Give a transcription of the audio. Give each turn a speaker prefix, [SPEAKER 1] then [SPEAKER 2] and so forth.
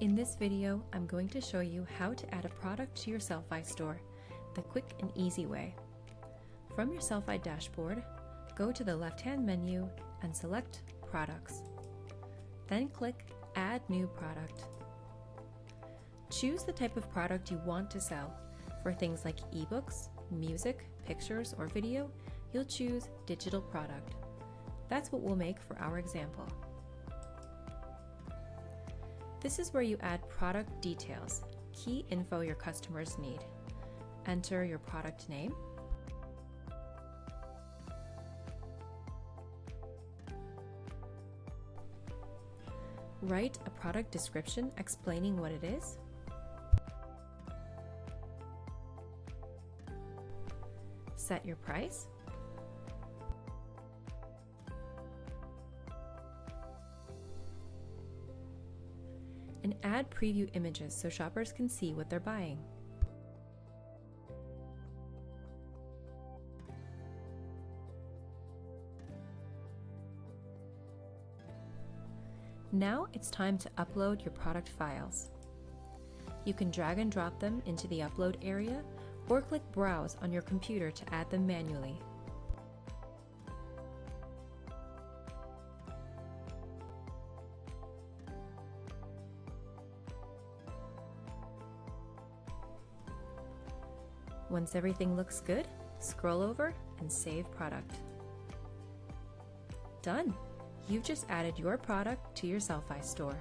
[SPEAKER 1] In this video, I'm going to show you how to add a product to your Sellfy store, the quick and easy way. From your Sellfy dashboard, go to the left-hand menu and select Products. Then click Add New Product. Choose the type of product you want to sell. For things like ebooks, music, pictures, or video, you'll choose Digital Product. That's what we'll make for our example. This is where you add product details, key info your customers need. Enter your product name, write a product description explaining what it is, set your price, and add preview images so shoppers can see what they're buying. Now it's time to upload your product files. You can drag and drop them into the upload area or click Browse on your computer to add them manually. Once everything looks good, scroll over and save product. Done! You've just added your product to your Sellfy store.